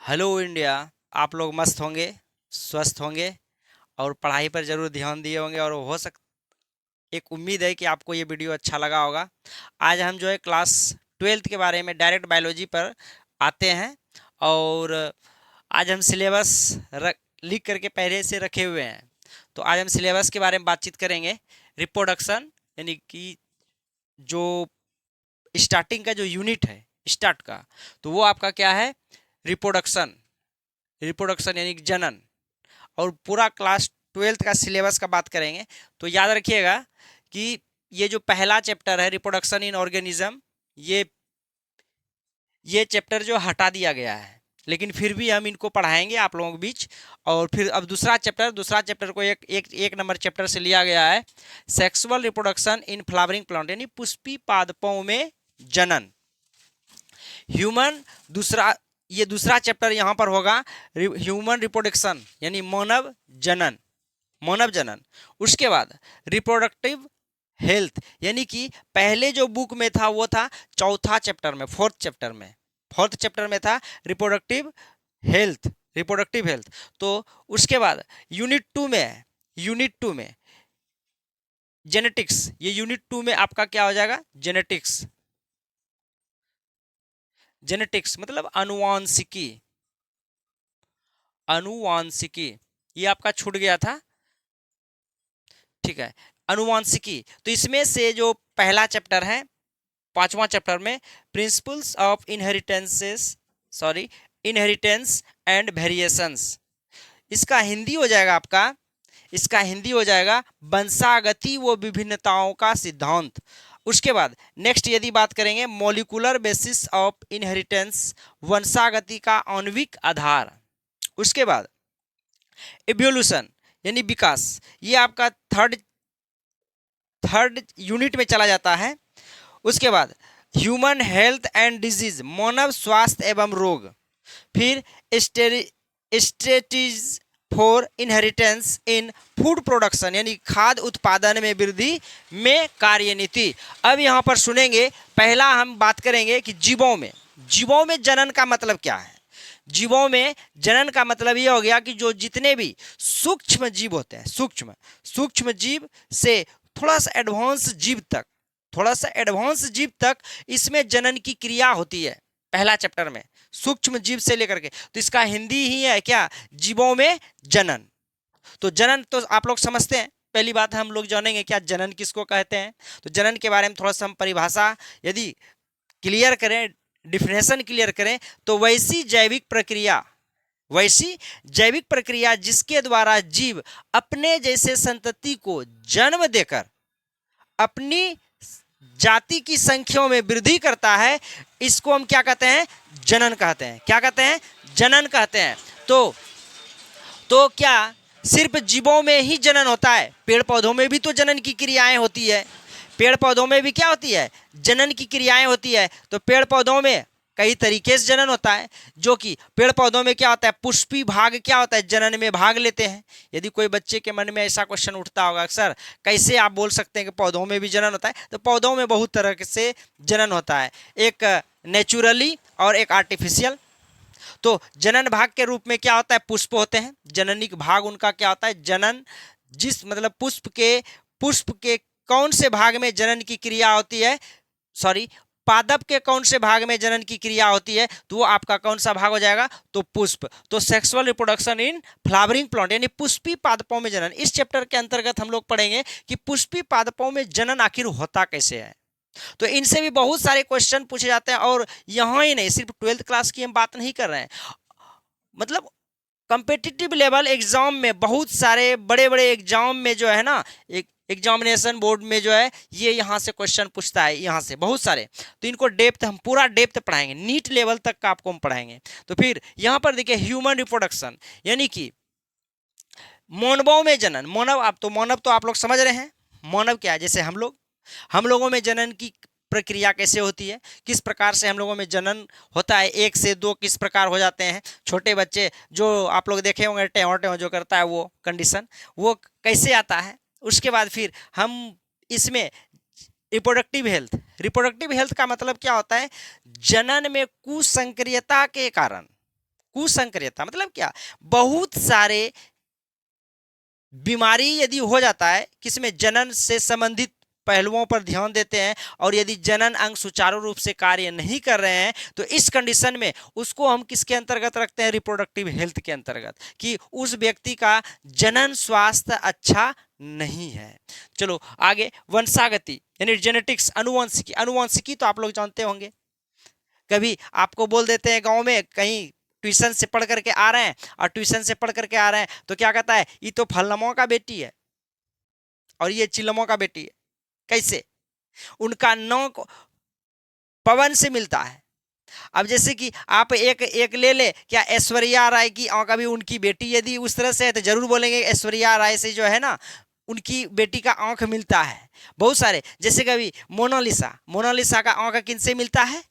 Hello India. आप लोग मस्त होंगे, स्वस्थ होंगे और पढ़ाई पर ज़रूर ध्यान दिए होंगे और हो सक एक उम्मीद है कि आपको ये वीडियो अच्छा लगा होगा। आज हम जो है क्लास 12th के बारे में डायरेक्ट बायोलॉजी पर आते हैं। और आज हम सिलेबस रख लिख करके पहले से रखे हुए हैं। तो आज हम सिलेबस के बारे में बातचीत करेंगे। रिप्रोडक्शन यानी कि जो स्टार्टिंग का जो यूनिट है स्टार्ट का, तो वो आपका क्या है? रिप्रोडक्शन। रिप्रोडक्शन यानी कि जनन। और पूरा क्लास 12th का सिलेबस का बात करेंगे। तो याद रखिएगा कि ये जो पहला चैप्टर है रिप्रोडक्शन इन ऑर्गेनिज्म, ये ये चैप्टर जो हटा दिया गया है, लेकिन फिर भी हम इनको पढ़ाएंगे आप लोगों के बीच। और फिर अब दूसरा चैप्टर को एक नंबर चैप्टर से लिया गया है, sexual reproduction in flowering plant यानी पुष्पी पादपों में जनन। ह्यूमन दूसरा ये दूसरा चैप्टर यहाँ पर होगा, ह्यूमन रिप्रोडक्शन यानी मानव जनन। मानव जनन। उसके बाद रिप्रोडक्टिव हेल्थ यानी कि पहले जो बुक में था वो था चौथा चैप्टर में, फोर्थ चैप्टर में था रिप्रोडक्टिव हेल्थ। Reproductive health. तो उसके बाद यूनिट टू में जेनेटिक्स। ये यूनिट 2 में आपका क्या हो जाएगा? जेनेटिक्स। जेनेटिक्स मतलब अनुवांशिकी। अनुवांशिकी ये आपका छूट गया था, ठीक है। अनुवांशिकी, तो इसमें से जो पहला चैप्टर है, पांचवा चैप्टर में principles of inheritances, sorry, inheritance and variations. इसका हिंदी हो जाएगा आपका, इसका हिंदी हो जाएगा वंशागति व विभिन्नताओं का सिद्धांत। उसके बाद नेक्स्ट यदि बात करेंगे मॉलिक्यूलर बेसिस ऑफ इनहेरिटेंस, वंशागति का आणविक आधार। उसके बाद इवोल्यूशन यानी विकास, ये आपका थर्ड थर्ड यूनिट में चला जाता है। उसके बाद ह्यूमन हेल्थ एंड डिजीज, मानव स्वास्थ्य एवं रोग। फिर strategies for inheritance in food production यानी खाद्य उत्पादन में वृद्धि में कार्यनीति। अब यहाँ पर सुनेंगे, पहला हम बात करेंगे कि जीवों में जनन का मतलब क्या है। जीवों में जनन का मतलब ये हो गया कि जो जितने भी सूक्ष्म जीव होते हैं, सूक्ष्म जीव से थोड़ा सा एडवांस जीव तक इसमें जनन की क्रिया होती है। पहला चैप्टर में सूक्ष्म जीव से लेकर के, तो इसका हिंदी ही है क्या? जीवों में जनन। तो जनन तो आप लोग समझते हैं। पहली बात हम लोग जानेंगे क्या जनन किसको कहते हैं। तो जनन के बारे में थोड़ा सा हम परिभाषा यदि क्लियर करें, डिफिनेशन क्लियर करें, तो वैसी जैविक प्रक्रिया जिसके द्वारा जीव अपने जैसे संतति को जन्म देकर अपनी जाति की संख्या में वृद्धि करता है, इसको हम क्या कहते हैं? जनन कहते हैं। क्या कहते हैं? जनन कहते हैं। तो क्या सिर्फ जीवों में ही जनन होता है? पेड़ पौधों में भी तो जनन की क्रियाएं होती है। पेड़ पौधों में भी क्या होती है? जनन की क्रियाएं होती है। तो पेड़ पौधों में कई तरीके से जनन होता है, जो कि पेड़ पौधों में क्या होता है? पुष्पी भाग क्या होता है? जनन में भाग लेते हैं। यदि कोई बच्चे के मन में ऐसा क्वेश्चन उठता होगा, सर कैसे आप बोल सकते हैं कि पौधों में भी जनन होता है? तो पौधों में बहुत तरह से जनन होता है, एक नेचुरली और एक आर्टिफिशियल। तो जनन भाग के रूप में क्या होता है? पुष्प होते हैं। जननिक भाग उनका क्या होता है? जनन। जिस मतलब पुष्प के कौन से भाग में जनन की क्रिया होती है? सॉरी, पादप के कौन से भाग में जनन की क्रिया होती है? तो वो आपका कौन सा भाग हो जाएगा? तो पुष्प। तो sexual reproduction in flowering plant यानी पुष्पी पादपों में जनन। इस चैप्टर के अंतर्गत हम लोग पढ़ेंगे कि पुष्पी पादपों में जनन आखिर होता कैसे है। तो इनसे भी बहुत सारे क्वेश्चन पूछे जाते हैं। और यहाँ ही नहीं, सिर्फ 12th क्लास की हम बात नहीं कर रहे हैं, मतलब कंपेटिटिव लेवल एग्जाम में बहुत सारे बड़े बड़े एग्जाम में जो है ना, एक एग्जामिनेशन बोर्ड में जो है ये यहाँ से क्वेश्चन पूछता है, यहाँ से बहुत सारे। तो इनको हम पूरा डेप्थ पढ़ाएंगे, नीट लेवल तक का आपको हम पढ़ाएंगे। तो फिर यहाँ पर देखिए ह्यूमन रिप्रोडक्शन यानी कि मानवों में जनन। मानव तो आप लोग समझ रहे हैं। मानव क्या है? जैसे हम लोगों में जनन की प्रक्रिया कैसे होती है, किस प्रकार से हम लोगों में जनन होता है, 1 से 2 किस प्रकार हो जाते हैं। छोटे बच्चे जो आप लोग देखे होंगे, टेव टेव जो करता है वो कंडीशन, वो कैसे आता है। उसके बाद फिर हम इसमें रिप्रोडक्टिव हेल्थ का मतलब क्या होता है? जनन में कुसंक्रियता के कारण कुसंक्रियता मतलब क्या, बहुत सारे बीमारी यदि हो जाता है, किसमें जनन से संबंधित पहलुओं पर ध्यान देते हैं और यदि जनन अंग सुचारू रूप से कार्य नहीं कर रहे हैं तो इस कंडीशन में उसको हम किसके अंतर्गत रखते हैं, रिप्रोडक्टिव हेल्थ के अंतर्गत, कि उस व्यक्ति का जनन स्वास्थ्य अच्छा नहीं है। चलो आगे, वंशागति यानी जेनेटिक्स, अनुवंशिकी। अनुवंशिकी तो आप लोग जानते होंगे, कभी आपको बोल देते हैं गांव में कहीं ट्यूशन से पढ़ करके आ रहे हैं और ट्यूशन से पढ़ करके आ रहे हैं तो क्या कहता है, ये तो फलनमों का बेटी है और ये चिलमों का बेटी है। कैसे? उनका नौक पवन से मिलता है। अब जैसे कि आप एक एक ले ले, क्या ऐश्वर्या राय की आंख अभी उनकी बेटी यदि उस तरह से है तो जरूर बोलेंगे ऐश्वर्या राय से जो है ना उनकी बेटी का आंख मिलता है। बहुत सारे, जैसे कभी मोनालिसा, मोनालिसा का आंख किनसे मिलता है,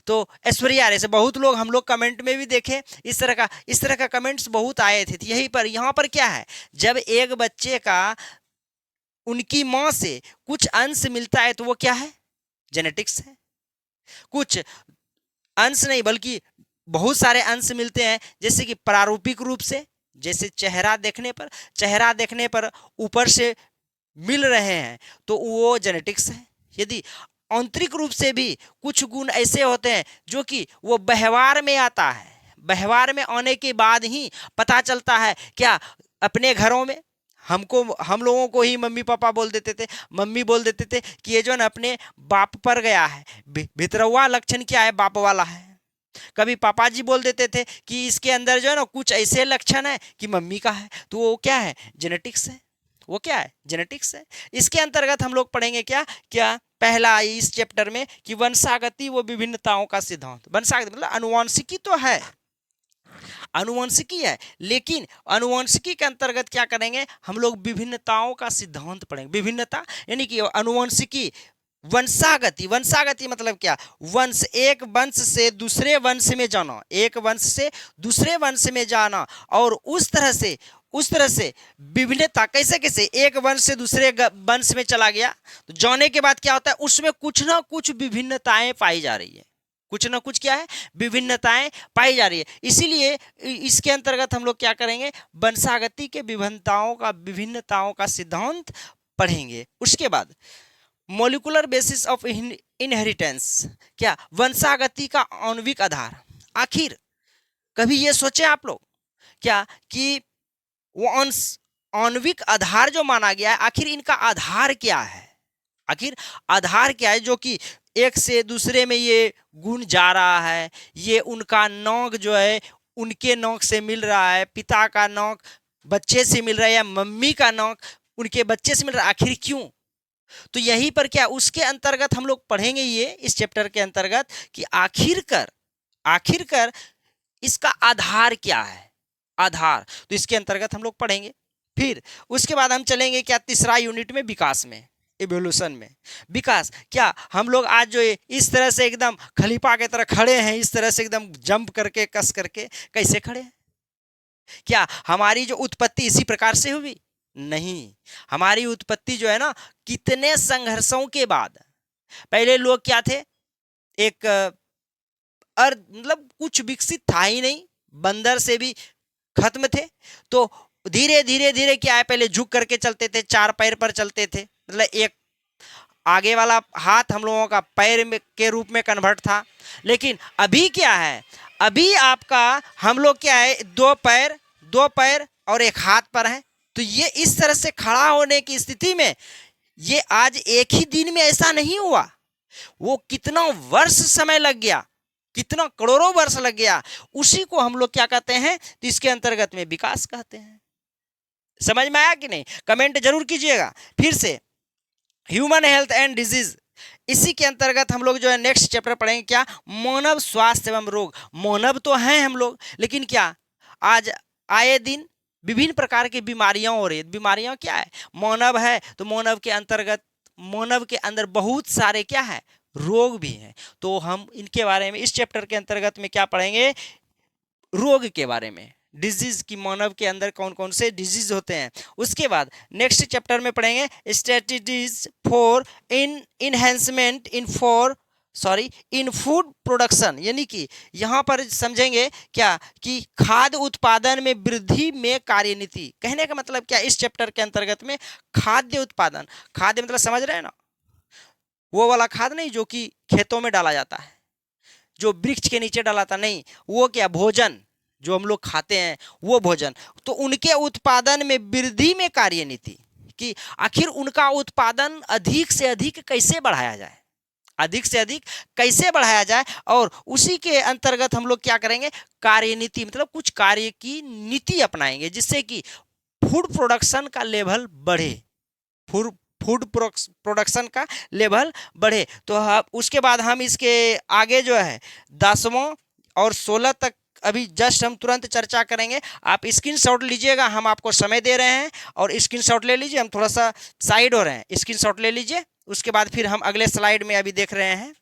तो ऐश्वर्या राय से। बहुत लोग, हम लोग कमेंट में भी देखे इस तरह का कमेंट्स बहुत आए थे। यहीं पर, यहाँ पर क्या है, जब एक बच्चे का उनकी मां से कुछ अंश मिलता है तो वो क्या है, जेनेटिक्स है। कुछ अंश नहीं बल्कि बहुत सारे अंश मिलते हैं, जैसे कि प्रारूपिक रूप से, जैसे चेहरा देखने पर ऊपर से मिल रहे हैं तो वो जेनेटिक्स है। यदि आंतरिक रूप से भी कुछ गुण ऐसे होते हैं जो कि वो व्यवहार में आता है, व्यवहार में आने के बाद ही पता चलता है। क्या अपने घरों में हम लोगों को ही मम्मी पापा बोल देते थे, मम्मी बोल देते थे कि ये जो है अपने बाप पर गया है, भितरवा लक्षण क्या है, बाप वाला है। कभी पापा जी बोल देते थे कि इसके अंदर जो है ना कुछ ऐसे लक्षण है कि मम्मी का है, तो वो क्या है, जेनेटिक्स है। वो क्या है, जेनेटिक्स है। इसके अंतर्गत हम लोग पढ़ेंगे क्या क्या, पहला इस चैप्टर में कि वंशागति व विभिन्नताओं का सिद्धांत। वंशागति मतलब अनुवांशिकी तो है, अनुवंशिकी है, लेकिन अनुवंशिकी के अंतर्गत क्या करेंगे हम लोग, विभिन्नताओं का सिद्धांत पढ़ेंगे। विभिन्नता यानी कि अनुवंशिकी, वंशागति, वंशागति मतलब क्या, वंश, एक वंश से दूसरे वंश में जाना, एक वंश से दूसरे वंश में जाना, और उस तरह से विभिन्नता कैसे कैसे, एक वंश से दूसरे वंश में चला गया तो जाने के बाद क्या होता है, उसमें कुछ ना कुछ विभिन्नताएं पाई जा रही है, कुछ ना कुछ क्या है, विभिन्नताएं पाई जा रही है। इसीलिए इसके अंतर्गत हम लोग क्या करेंगे, वंशागति के विभिन्नताओं का सिद्धांत पढ़ेंगे। उसके बाद मॉलिक्यूलर बेसिस ऑफ इनहेरिटेंस, क्या, वंशागति का आणविक आधार। आखिर कभी ये सोचे आप लोग क्या कि वो आणविक आधार जो माना गया है, आखिर इनका आधार क्या है, आखिर आधार क्या है जो कि एक से दूसरे में ये गुण जा रहा है। ये उनका नौक जो है उनके नौक से मिल रहा है, पिता का नौक बच्चे से मिल रहा है, या मम्मी का नौक उनके बच्चे से मिल रहा है, आखिर क्यों। तो यहीं पर क्या, उसके अंतर्गत हम लोग पढ़ेंगे ये इस चैप्टर के अंतर्गत कि आखिरकार इसका आधार क्या है, आधार। तो इसके अंतर्गत हम लोग पढ़ेंगे। फिर उसके बाद हम चलेंगे क्या, तीसरा यूनिट में, विकास में, इवोल्यूशन में। विकास क्या, हम लोग आज जो इस तरह से एकदम खलीफा की तरह खड़े हैं, इस तरह से एकदम जंप करके कस करके, कैसे खड़े हैं, क्या हमारी जो उत्पत्ति इसी प्रकार से हुई? नहीं, हमारी उत्पत्ति जो है ना कितने संघर्षों के बाद। पहले लोग क्या थे, एक मतलब कुछ विकसित था ही नहीं, बंदर से भी खत्म थे। तो धीरे धीरे क्या है, पहले झुक करके चलते थे, चार पैर पर चलते थे, मतलब एक आगे वाला हाथ हम लोगों का पैर में के रूप में कन्वर्ट था। लेकिन अभी क्या है, अभी आपका हम लोग क्या है, दो पैर और एक हाथ पर है। तो ये इस तरह से खड़ा होने की स्थिति में ये आज एक ही दिन में ऐसा नहीं हुआ, वो कितना वर्ष समय लग गया, कितना करोड़ों वर्ष लग गया। उसी को हम लोग क्या कहते हैं, तो इसके अंतर्गत में विकास कहते हैं। समझ में आया कि नहीं, कमेंट जरूर कीजिएगा। फिर से ह्यूमन हेल्थ एंड डिजीज, इसी के अंतर्गत हम लोग जो है नेक्स्ट चैप्टर पढ़ेंगे क्या, मानव स्वास्थ्य एवं रोग। मानव तो हैं हम लोग, लेकिन क्या आज आए दिन विभिन्न प्रकार की बीमारियां हो रही है। बीमारियां क्या है, मानव है तो मानव के अंदर बहुत सारे क्या है, रोग भी हैं। तो हम इनके बारे में इस चैप्टर के अंतर्गत में क्या पढ़ेंगे, रोग के बारे में, डिजीज की, मानव के अंदर कौन कौन से डिजीज होते हैं। उसके बाद नेक्स्ट चैप्टर में पढ़ेंगे strategies for enhancement in for sorry in food production, यानी कि यहाँ पर समझेंगे क्या कि खाद्य उत्पादन में वृद्धि में कार्यनीति। कहने का मतलब क्या, इस चैप्टर के अंतर्गत में खाद्य उत्पादन, खाद्य मतलब समझ रहे हैं ना, वो वाला खाद नहीं जो कि खेतों में डाला जाता है, जो वृक्ष के नीचे डाला था, नहीं, वो क्या, भोजन जो हम लोग खाते हैं वो भोजन। तो उनके उत्पादन में वृद्धि में कार्यनीति, कि आखिर उनका उत्पादन अधिक से अधिक कैसे बढ़ाया जाए, अधिक से अधिक कैसे बढ़ाया जाए, और उसी के अंतर्गत हम लोग क्या करेंगे, कार्यनीति मतलब कुछ कार्य की नीति अपनाएंगे जिससे कि फूड प्रोडक्शन का लेवल बढ़े, फूड फूड प्रोडक्शन का लेवल बढ़े। तो उसके बाद हम इसके आगे जो है 10वां और 16 तक अभी जस्ट हम तुरंत चर्चा करेंगे। आप स्क्रीनशॉट लीजिएगा, हम आपको समय दे रहे हैं और स्क्रीनशॉट ले लीजिए, हम थोड़ा सा साइड हो रहे हैं, स्क्रीनशॉट ले लीजिए। उसके बाद फिर हम अगले स्लाइड में अभी देख रहे हैं।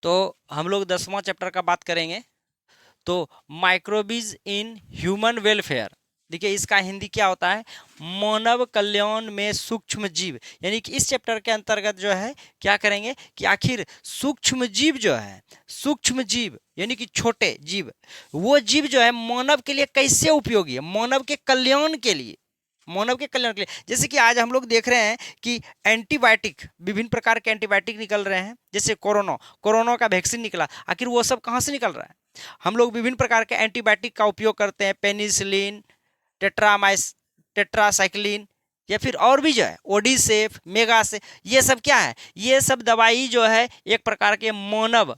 तो हम लोग 10वां चैप्टर का बात करेंगे। तो माइक्रोबीज इन ह्यूमन वेलफेयर, देखिए इसका हिंदी क्या होता है, मानव कल्याण में सूक्ष्म जीव। यानी कि इस चैप्टर के अंतर्गत जो है क्या करेंगे कि आखिर सूक्ष्म जीव जो है, सूक्ष्म जीव यानी कि छोटे जीव, वो जीव जो है मानव के लिए कैसे उपयोगी है, मानव के कल्याण के लिए, मानव के कल्याण के लिए। जैसे कि आज हम लोग देख रहे हैं कि एंटीबायोटिक, विभिन्न प्रकार के एंटीबायोटिक निकल रहे हैं, जैसे कोरोना का वैक्सीन निकला, आखिर वो सब कहाँ से निकल रहा है, हम लोग विभिन्न प्रकार के एंटीबायोटिक का उपयोग करते हैं, पेनिसिलिन, टेट्रासाइक्लिन, या फिर और भी जो है ओडिसेफ, मेगासेफ, ये सब क्या है, ये सब दवाई जो है एक प्रकार के मानव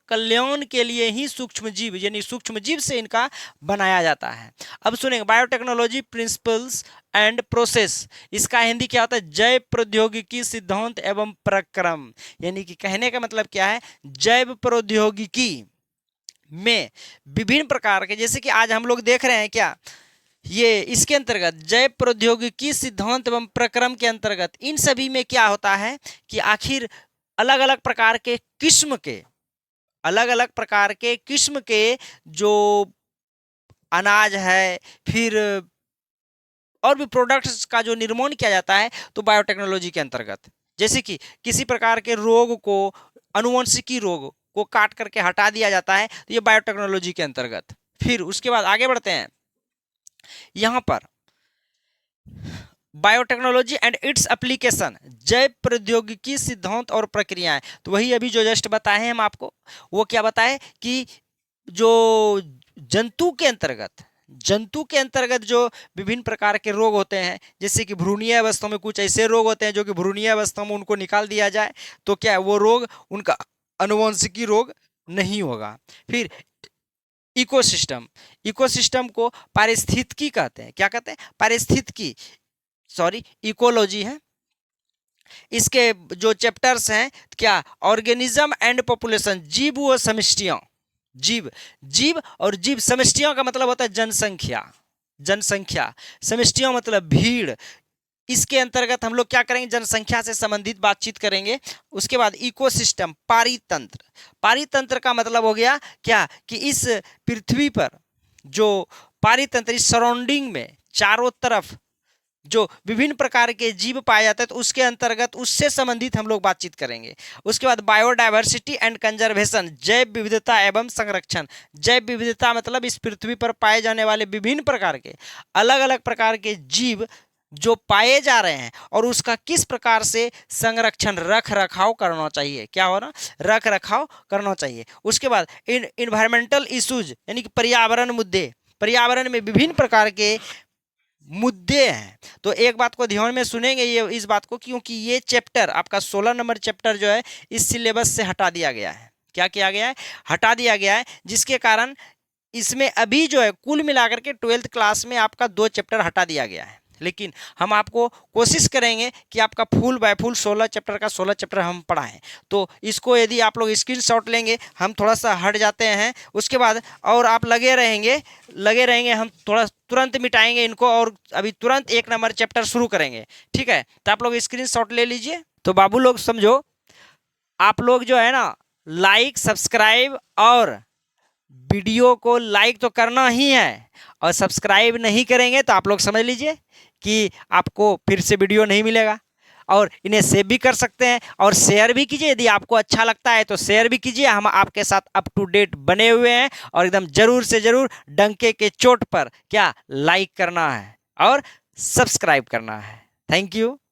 कल्याण के लिए ही सूक्ष्म जीव यानी सूक्ष्म जीव से इनका बनाया जाता है। अब सुनेंगे बायोटेक्नोलॉजी प्रिंसिपल्स एंड प्रोसेस, इसका हिंदी क्या होता है, जैव प्रौद्योगिकी सिद्धांत एवं प्रक्रम। यानी कि कहने का मतलब क्या है, जैव प्रौद्योगिकी में विभिन्न प्रकार के, जैसे कि आज हम लोग देख रहे हैं क्या, ये इसके अंतर्गत जैव प्रौद्योगिकी सिद्धांत एवं प्रक्रम के अंतर्गत इन सभी में क्या होता है कि आखिर अलग अलग प्रकार के किस्म के, अलग अलग प्रकार के किस्म के जो अनाज है, फिर और भी प्रोडक्ट्स का जो निर्माण किया जाता है, तो बायोटेक्नोलॉजी के अंतर्गत, जैसे कि किसी प्रकार के रोग को, अनुवंशिकी रोग को काट करके हटा दिया जाता है, तो ये बायोटेक्नोलॉजी के अंतर्गत। फिर उसके बाद आगे बढ़ते हैं, यहां पर बायोटेक्नोलॉजी एंड इट्स एप्लीकेशन, जैव प्रौद्योगिकी सिद्धांत और प्रक्रियाएं। तो वही अभी जो जस्ट बताए हैं हम आपको, वो क्या बताए कि जो जंतु के अंतर्गत जो विभिन्न प्रकार के रोग होते हैं, जैसे कि भ्रूणीय अवस्था में कुछ ऐसे रोग होते हैं जो कि भ्रूणीय अवस्था में उनको निकाल दिया जाए तो क्या है, वो रोग उनका अनुवंशिकी रोग नहीं होगा। फिर इकोसिस्टम को पारिस्थितिकी कहते हैं, क्या कहते हैं, पारिस्थितिकी, सॉरी इकोलॉजी है। इसके जो चैप्टर्स हैं क्या, ऑर्गेनिज्म एंड पॉपुलेशन, जीव व समष्टियां, जीव और जीव, समष्टियों का मतलब होता है जनसंख्या, समष्टियों मतलब भीड़। इसके अंतर्गत हम लोग क्या करेंगे, जनसंख्या से संबंधित बातचीत करेंगे। उसके बाद इकोसिस्टम, पारितंत्र का मतलब हो गया क्या कि इस पृथ्वी पर जो पारितंत्र, इस सराउंडिंग में चारों तरफ जो विभिन्न प्रकार के जीव पाए जाते हैं, तो उसके अंतर्गत उससे संबंधित हम लोग बातचीत करेंगे। उसके बाद बायोडायवर्सिटी एंड कंजर्वेशन, जैव विविधता एवं संरक्षण। जैव विविधता मतलब इस पृथ्वी पर पाए जाने वाले विभिन्न प्रकार के अलग अलग प्रकार के जीव जो पाए जा रहे हैं और उसका किस प्रकार से संरक्षण, रख रखाव करना चाहिए, क्या हो ना, रख रखाव करना चाहिए। उसके बाद इन्वायरमेंटल इश्यूज यानी कि पर्यावरण मुद्दे, पर्यावरण में विभिन्न प्रकार के मुद्दे हैं। तो एक बात को ध्यान में सुनेंगे ये, इस बात को, क्योंकि ये चैप्टर आपका 16 नंबर चैप्टर जो है इस सिलेबस से हटा दिया गया है। क्या किया गया है, हटा दिया गया है, जिसके कारण इसमें अभी जो है कुल मिलाकर के 12th क्लास में आपका 2 चैप्टर हटा दिया गया है। लेकिन हम आपको कोशिश करेंगे कि आपका फुल बाय फुल 16 चैप्टर का 16 चैप्टर हम पढ़ाएं। तो इसको यदि आप लोग स्क्रीनशॉट लेंगे, हम थोड़ा सा हट जाते हैं, उसके बाद और आप लगे रहेंगे, हम थोड़ा तुरंत मिटाएंगे इनको और अभी तुरंत 1 नंबर चैप्टर शुरू करेंगे, ठीक है। तो आप लोग स्क्रीनशॉट ले लीजिए। तो बाबू लोग समझो, आप लोग जो है ना लाइक, सब्सक्राइब और वीडियो को लाइक तो करना ही है, और सब्सक्राइब नहीं करेंगे तो आप लोग समझ लीजिए कि आपको फिर से वीडियो नहीं मिलेगा। और इन्हें सेव भी कर सकते हैं और शेयर भी कीजिए। यदि आपको अच्छा लगता है तो शेयर भी कीजिए। हम आपके साथ अप टू डेट बने हुए हैं और एकदम जरूर से जरूर डंके के चोट पर क्या लाइक करना है और सब्सक्राइब करना है। Thank you.